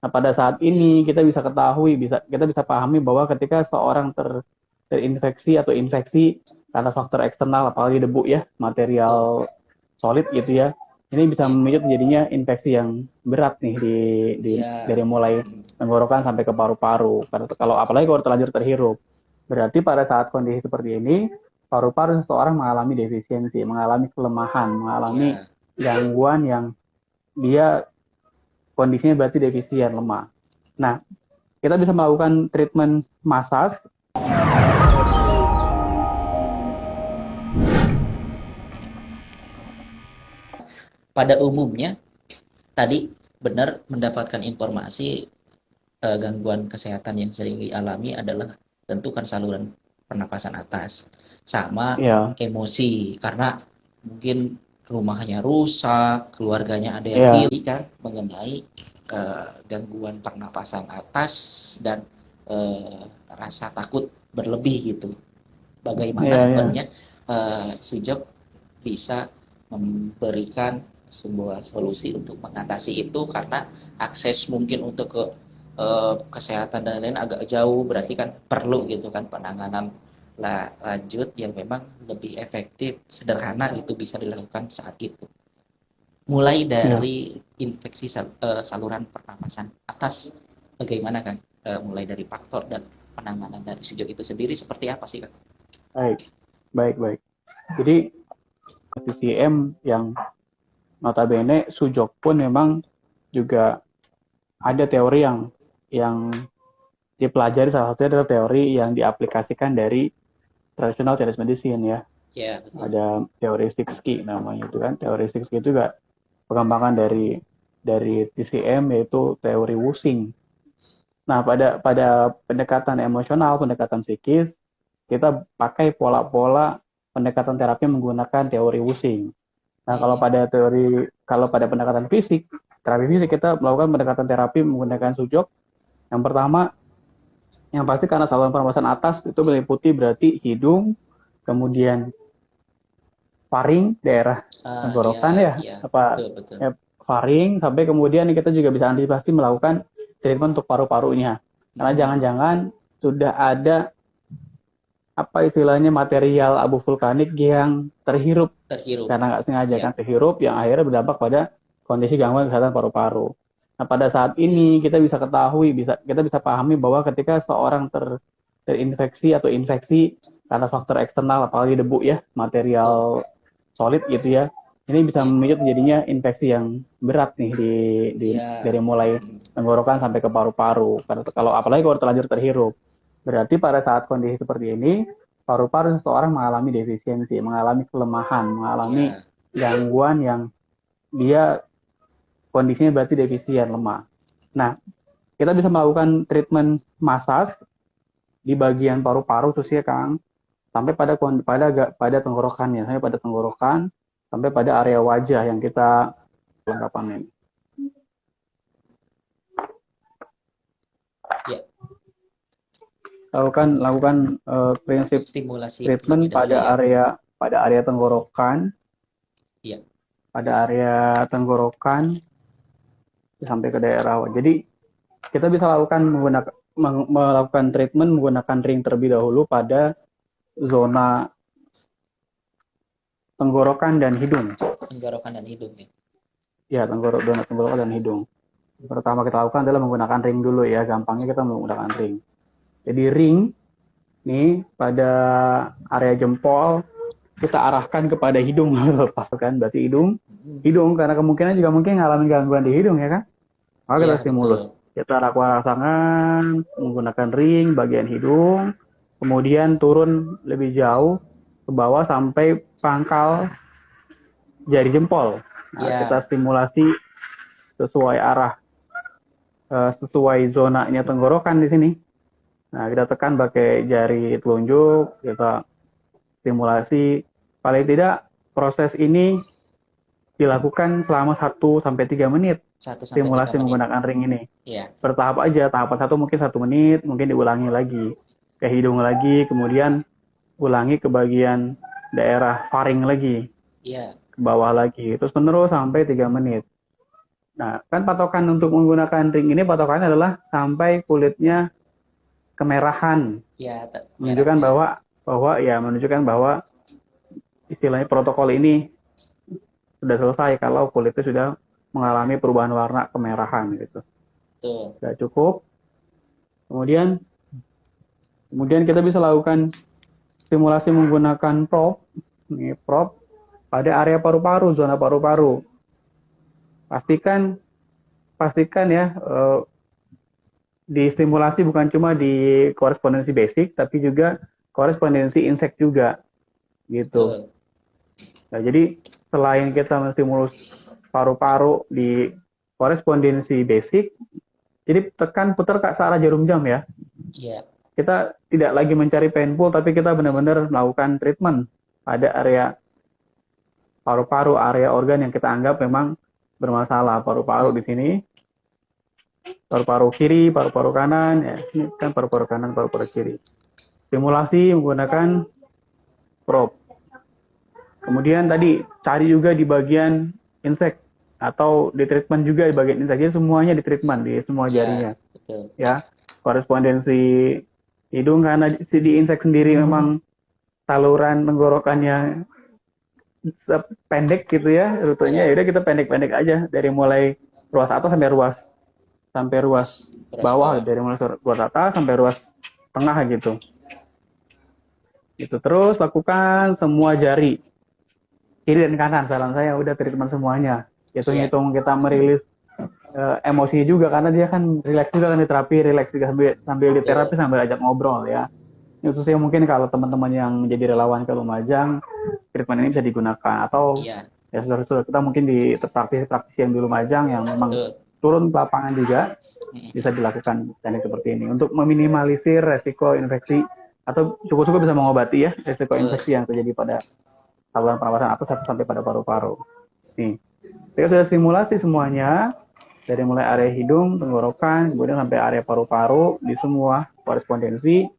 Nah, pada saat ini kita bisa ketahui, kita bisa pahami bahwa ketika seorang terinfeksi atau infeksi karena faktor eksternal, apalagi debu ya, Betul. material solid gitu ya, ini bisa Iya. memicu terjadinya infeksi yang berat nih dari Iya. mulai tenggorokan sampai ke paru-paru. Karena kalau apalagi kalau terlanjur terhirup, berarti pada saat kondisi seperti ini, paru-paru seseorang mengalami defisiensi, mengalami kelemahan, mengalami Iya. gangguan yang dia kondisinya berarti defisien, lemah. Nah, kita bisa melakukan treatment massage. Pada umumnya tadi benar mendapatkan informasi, gangguan kesehatan yang sering dialami adalah tentu kan saluran pernapasan atas sama Ya, emosi karena mungkin rumahnya rusak, keluarganya ada yang ya, hilang kan mengenai gangguan pernapasan atas dan rasa takut berlebih gitu. Bagaimana ya, ya. sebenarnya Sujok bisa memberikan sebuah solusi untuk mengatasi itu karena akses mungkin untuk ke kesehatan dan lain-lain agak jauh, berarti kan perlu gitu kan penanganan lanjut yang memang lebih efektif, sederhana gitu bisa dilakukan saat itu. Mulai Ya. dari infeksi saluran pernapasan atas, bagaimana kan? Mulai dari faktor dan penanganan dari Sujok itu sendiri seperti apa sih kan? Baik, baik, baik. Jadi TCM yang notabene Sujok pun memang juga ada teori yang dipelajari, salah satunya adalah teori yang diaplikasikan dari traditional Chinese medicine ya. Ya, betul. Ada teori Six Key namanya itu kan. Teori Six Key itu juga pengembangan dari TCM yaitu teori Wusing. Nah, pada pendekatan emosional, pendekatan psikis, kita pakai pola-pola pendekatan terapi menggunakan teori Wusing. Nah, Hmm. kalau pada pendekatan fisik, terapi fisik kita melakukan pendekatan terapi menggunakan sujok. Yang pertama, yang pasti karena saluran pernapasan atas itu meliputi berarti hidung, kemudian faring, daerah Ah, iya, tenggorokan ya, iya, apa betul, betul. ya, faring, sampai kemudian kita juga bisa antisipasi melakukan treatment untuk paru-parunya. Karena Mm-mm. jangan-jangan sudah ada apa istilahnya material abu vulkanik yang terhirup Terhirup. karena nggak sengaja Iya. kan terhirup yang akhirnya berdampak pada kondisi gangguan kesehatan paru-paru. Nah, pada saat ini kita bisa ketahui, kita bisa pahami bahwa ketika seorang terinfeksi atau infeksi karena faktor eksternal, apalagi debu ya, Betul. material solid gitu ya, ini bisa Iya. memicu terjadinya infeksi yang berat nih Iya. dari mulai Mm. tenggorokan sampai ke paru-paru. Karena kalau apalagi kalau terlanjur terhirup, berarti pada saat kondisi seperti ini, paru-paru seseorang mengalami defisiensi, mengalami kelemahan, mengalami Iya. gangguan yang dia kondisinya berarti defisien, lemah. Nah, kita bisa melakukan treatment massage di bagian paru-paru khususnya Kang, sampai pada tenggorokannya, sampai pada tenggorokan, sampai pada area wajah yang kita lengkapan ini. Iya. Lakukan prinsip Stimulasi terlebih treatment dahulu ya. pada area tenggorokan, Iya. pada area tenggorokan sampai ke daerah. Jadi kita bisa melakukan treatment menggunakan ring terlebih dahulu pada zona tenggorokan dan hidung. Tenggorokan dan hidung ya. Ya, zona tenggorokan dan hidung. Pertama kita lakukan adalah menggunakan ring dulu ya. Gampangnya kita menggunakan ring. Jadi ring nih pada area jempol kita arahkan kepada hidung lepas kan berarti Mm. hidung karena kemungkinan juga mungkin ngalamin gangguan di hidung ya kan, maka kita Iya, stimulus, betul. kita lakukan rangsangan menggunakan ring bagian hidung, kemudian turun lebih jauh ke bawah sampai pangkal jari jempol. Nah, kita Iya. stimulasi sesuai arah, sesuai zonanya tenggorokan di sini. Nah, kita tekan pakai jari telunjuk, kita stimulasi. Paling tidak proses ini dilakukan selama 1 sampai 3 menit, 1 sampai 3 stimulasi menit. menggunakan ring ini. Iya. Bertahap aja, tahapan satu mungkin 1 menit, mungkin diulangi lagi ke hidung lagi, kemudian ulangi ke bagian daerah faring lagi, Iya. ke bawah lagi, terus menerus sampai 3 menit. Nah, kan patokan untuk menggunakan ring ini patokannya adalah sampai kulitnya kemerahan, Ya, menunjukkan merahnya. menunjukkan bahwa istilahnya protokol ini sudah selesai kalau kulitnya sudah mengalami perubahan warna kemerahan gitu. Tuh. Sudah cukup. Kemudian kemudian kita bisa lakukan stimulasi menggunakan prop pada area paru-paru, zona paru-paru. Pastikan pastikan ya distimulasi bukan cuma di korespondensi basic tapi juga korespondensi insek juga gitu. Tuh. Nah, jadi selain kita menstimulus paru-paru di korespondensi basic, jadi tekan putar ke searah jarum jam ya. Iya. Kita tidak lagi mencari painful, tapi kita benar-benar melakukan treatment pada area paru-paru, area organ yang kita anggap memang bermasalah. Paru-paru di sini, paru-paru kiri, paru-paru kanan, ya. Ini kan paru-paru kanan, paru-paru kiri. Stimulasi menggunakan probe. Kemudian tadi cari juga di bagian insek atau di treatment juga di bagian insek. Jadi semuanya di treatment di semua jarinya. Iya, betul. Ya, korespondensi hidung karena di insek sendiri memang saluran tenggorokannya pendek gitu ya rutenya, Iya, yaudah kita pendek-pendek aja dari mulai ruas atas sampai ruas beras bawah, bawah. dari mulai ruas atas sampai ruas tengah gitu. Itu terus lakukan semua jari kiri dan kanan. Saran saya udah treatment semuanya. Iya, Hitung-hitung kita merilis emosinya juga karena dia kan rileks juga kan di terapi, rileks juga sambil di terapi betul. sambil ajak ngobrol ya. Ini khususnya mungkin kalau teman-teman yang menjadi relawan ke Lumajang, treatment ini bisa digunakan. Atau Iya, ya saudara-saudara kita mungkin di praktisi-praktisi yang di Lumajang yang memang betul. turun ke lapangan juga Mm. bisa dilakukan teknik seperti ini untuk meminimalisir resiko infeksi atau cukup-cukup bisa mengobati ya resiko Betul. infeksi yang terjadi pada saluran pernapasan atas sampai pada paru-paru. Nih, kita sudah simulasi semuanya dari mulai area hidung, tenggorokan, kemudian sampai area paru-paru di semua korespondensi.